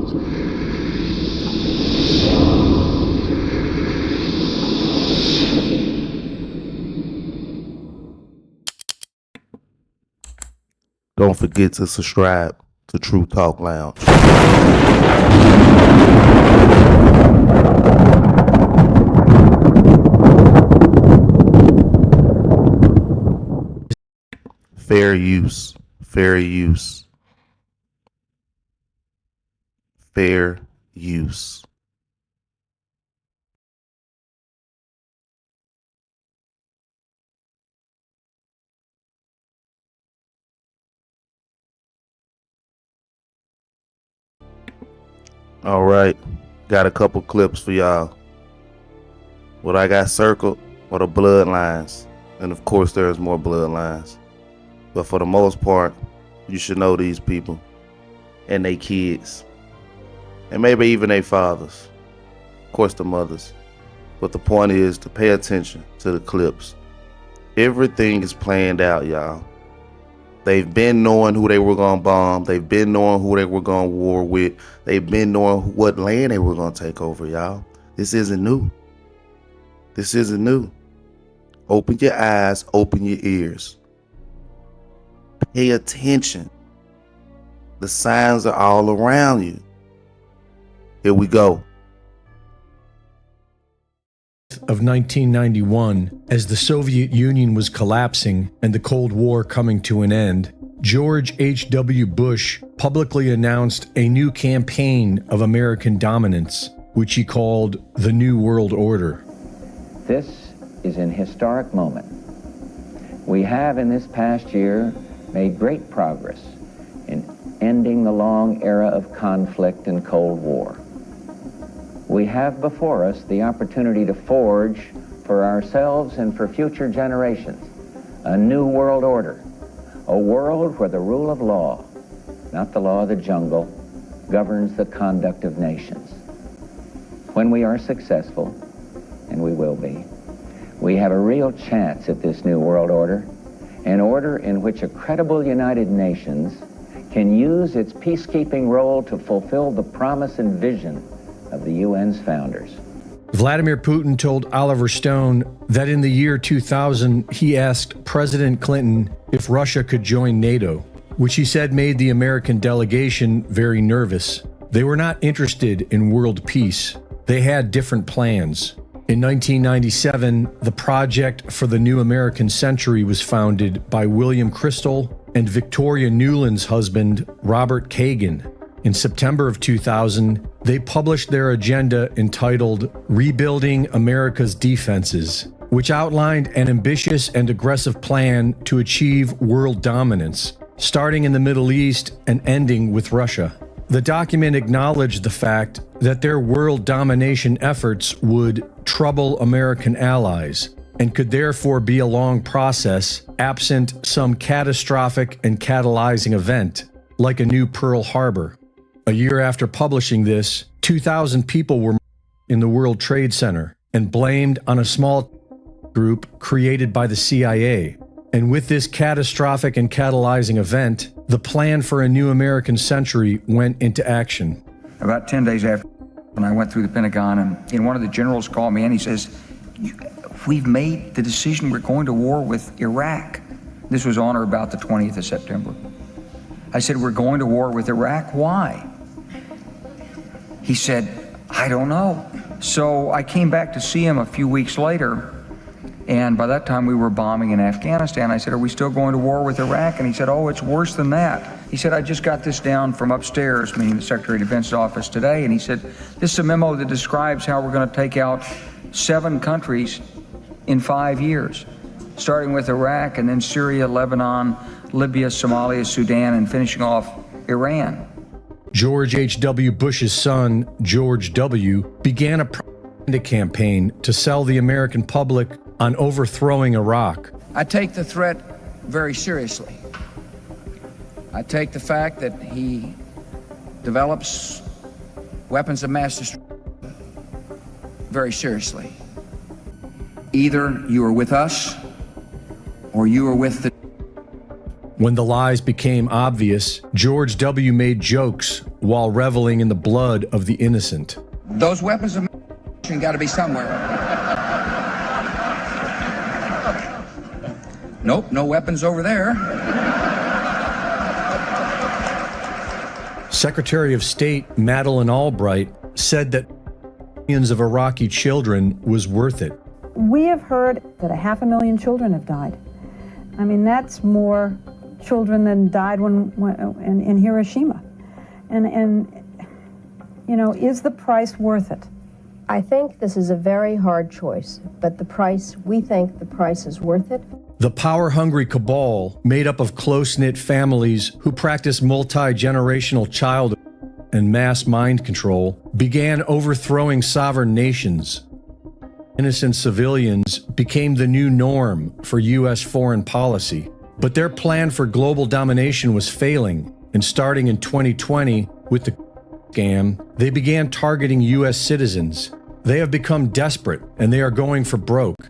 Don't forget to subscribe to True Talk Lounge. Fair use. Fair use. Fair use. All right, got a couple clips for y'all. What I got circled are the bloodlines, and of course there's more bloodlines. But for the most part, you should know these people and their kids, and maybe even their fathers, of course the mothers. But the point is to pay attention to the clips. Everything is planned out, y'all. They've been knowing who they were going to bomb. They've been knowing who they were going to war with. They've been knowing what land they were going to take over, y'all. This isn't new. This isn't new. Open your eyes, open your ears. Pay attention. The signs are all around you. Here we go. Of 1991, as the Soviet Union was collapsing and the Cold War coming to an end, George H.W. Bush publicly announced a new campaign of American dominance, which he called the New World Order. This is an historic moment. We have in this past year made great progress in ending the long era of conflict and Cold War. We have before us the opportunity to forge for ourselves and for future generations a new world order, a world where the rule of law, not the law of the jungle, governs the conduct of nations. When we are successful, and we will be, we have a real chance at this new world order, an order in which a credible United Nations can use its peacekeeping role to fulfill the promise and vision of the UN's founders. Vladimir Putin told Oliver Stone that in the year 2000, he asked President Clinton if Russia could join NATO, which he said made the American delegation very nervous. They were not interested in world peace. They had different plans. In 1997, the Project for the New American Century was founded by William Kristol and Victoria Nuland's husband, Robert Kagan. In September of 2000, they published their agenda entitled Rebuilding America's Defenses, which outlined an ambitious and aggressive plan to achieve world dominance, starting in the Middle East and ending with Russia. The document acknowledged the fact that their world domination efforts would trouble American allies and could therefore be a long process absent some catastrophic and catalyzing event, like a new Pearl Harbor. A year after publishing this, 2,000 people were in the World Trade Center and blamed on a small group created by the CIA. And with this catastrophic and catalyzing event, the plan for a new American century went into action. About 10 days after, when I went through the Pentagon, and one of the generals called me and he says, "We've made the decision, we're going to war with Iraq." This was on or about the 20th of September. I said, "We're going to war with Iraq, why?" He said, "I don't know." So I came back to see him a few weeks later, and by that time we were bombing in Afghanistan. I said, "Are we still going to war with Iraq?" And he said, "Oh, it's worse than that." He said, "I just got this down from upstairs," meaning the Secretary of Defense's office today, and he said, "This is a memo that describes how we're going to take out 7 countries in 5 years, starting with Iraq and then Syria, Lebanon, Libya, Somalia, Sudan, and finishing off Iran." George H.W. Bush's son, George W., began a propaganda campaign to sell the American public on overthrowing Iraq. I take the threat very seriously. I take the fact that he develops weapons of mass destruction very seriously. Either you are with us or you are with the... When the lies became obvious, George W. made jokes while reveling in the blood of the innocent. Those weapons of mass destruction got to be somewhere. Nope, no weapons over there. Secretary of State Madeleine Albright said that millions of Iraqi children was worth it. We have heard that 500,000 children have died. I mean, that's more children than died in Hiroshima. And you know, is the price worth it? I think this is a very hard choice, but we think the price is worth it. The power-hungry cabal, made up of close-knit families who practice multi-generational child and mass mind control, began overthrowing sovereign nations. Innocent civilians became the new norm for U.S. foreign policy. But their plan for global domination was failing, and starting in 2020 with the scam, they began targeting U.S. citizens. They have become desperate, and they are going for broke.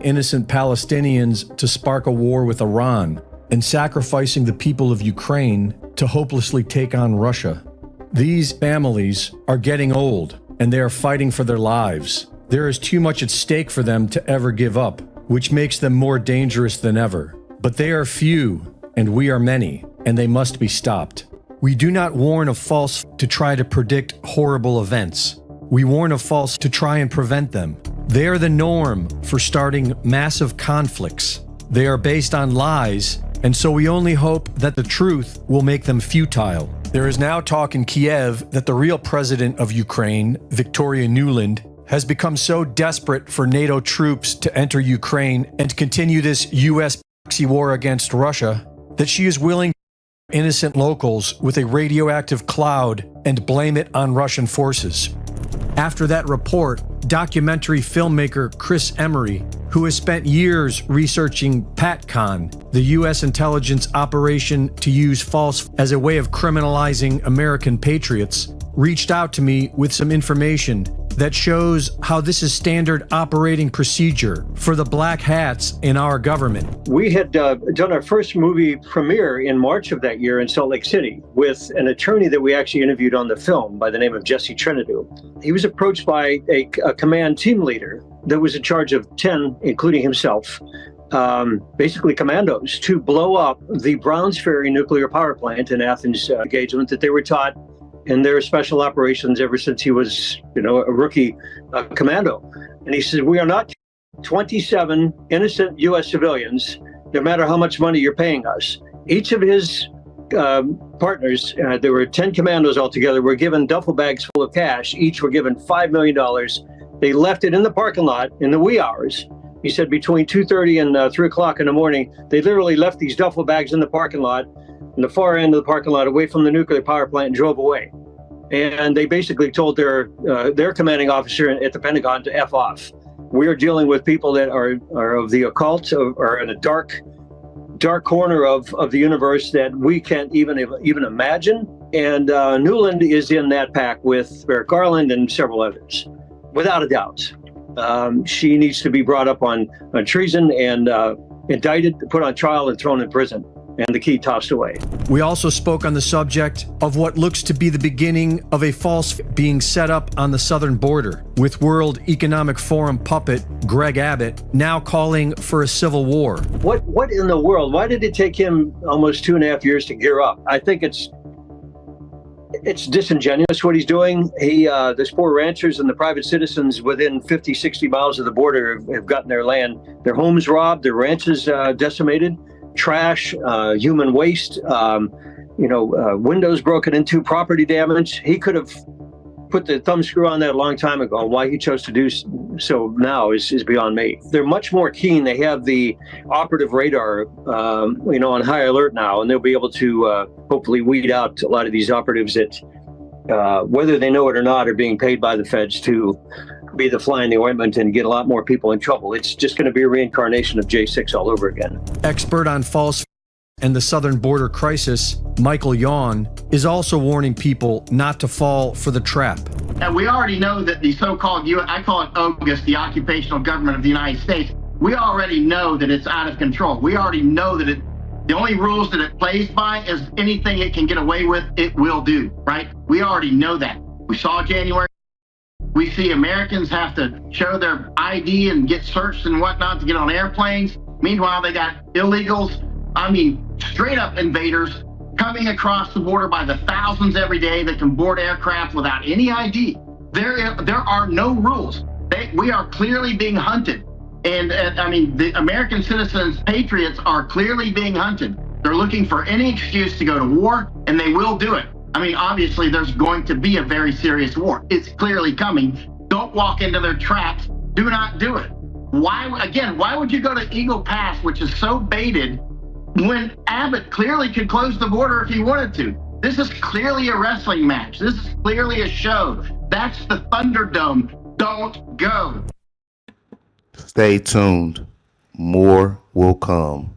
Innocent Palestinians to spark a war with Iran, and sacrificing the people of Ukraine to hopelessly take on Russia. These families are getting old, and they are fighting for their lives. There is too much at stake for them to ever give up, which makes them more dangerous than ever. But they are few, and we are many, and they must be stopped. We do not warn of false to try to predict horrible events. We warn of false to try and prevent them. They are the norm for starting massive conflicts. They are based on lies, and so we only hope that the truth will make them futile. There is now talk in Kiev that the real president of Ukraine, Victoria Nuland, has become so desperate for NATO troops to enter Ukraine and continue this U.S. proxy war against Russia that she is willing to kill innocent locals with a radioactive cloud and blame it on Russian forces. After that report, documentary filmmaker Chris Emery, who has spent years researching PATCON, the U.S. intelligence operation to use false as a way of criminalizing American patriots, reached out to me with some information that shows how this is standard operating procedure for the black hats in our government. We had done our first movie premiere in March of that year in Salt Lake City with an attorney that we actually interviewed on the film by the name of Jesse Trinidad. He was approached by a command team leader that was in charge of 10, including himself, basically commandos, to blow up the Browns Ferry nuclear power plant in Athens engagement that they were taught in their special operations ever since he was, a rookie commando. And he said, we are not 27 innocent U.S. civilians, no matter how much money you're paying us. Each of his partners, there were 10 commandos altogether, were given duffel bags full of cash. Each were given $5 million. They left it in the parking lot in the wee hours. He said between 2:30 and 3 o'clock in the morning, they literally left these duffel bags in the parking lot, in the far end of the parking lot, away from the nuclear power plant, and drove away. And they basically told their commanding officer at the Pentagon to F off. We are dealing with people that are of the occult, are in a dark corner of the universe that we can't even imagine. And Nuland is in that pack with Merrick Garland and several others, without a doubt. She needs to be brought up on treason and indicted, put on trial, and thrown in prison, and the key tossed away. We also spoke on the subject of what looks to be the beginning of a false being set up on the southern border, with World Economic Forum puppet Greg Abbott now calling for a civil war. What in the world? Why did it take him almost 2.5 years to gear up? I think it's disingenuous what he's doing. There's poor ranchers and the private citizens within 50, 60 miles of the border have gotten their land, their homes robbed, their ranches decimated, trash, human waste, windows broken into, property damage. He could have put the thumb screw on that a long time ago. Why he chose to do so now is beyond me. They're much more keen. They have the operative radar, on high alert now, and they'll be able to hopefully weed out a lot of these operatives that, whether they know it or not, are being paid by the feds to be the fly in the ointment and get a lot more people in trouble. It's just going to be a reincarnation of J6 all over again. Expert on false and the southern border crisis, Michael Yawn, is also warning people not to fall for the trap. And we already know that the so-called, I call it OGUS, the occupational government of the United States, we already know that it's out of control. We already know that The only rules that it plays by is anything it can get away with, it will do, right? We already know that. We saw January. We see Americans have to show their ID and get searched and whatnot to get on airplanes. Meanwhile, they got illegals, I mean, straight up invaders coming across the border by the thousands every day that can board aircraft without any ID. There are no rules. We are clearly being hunted. And I mean, the American citizens, patriots, are clearly being hunted. They're looking for any excuse to go to war, and they will do it. I mean, obviously, there's going to be a very serious war. It's clearly coming. Don't walk into their traps. Do not do it. Why would you go to Eagle Pass, which is so baited, when Abbott clearly could close the border if he wanted to? This is clearly a wrestling match. This is clearly a show. That's the Thunderdome. Don't go. Stay tuned. More will come.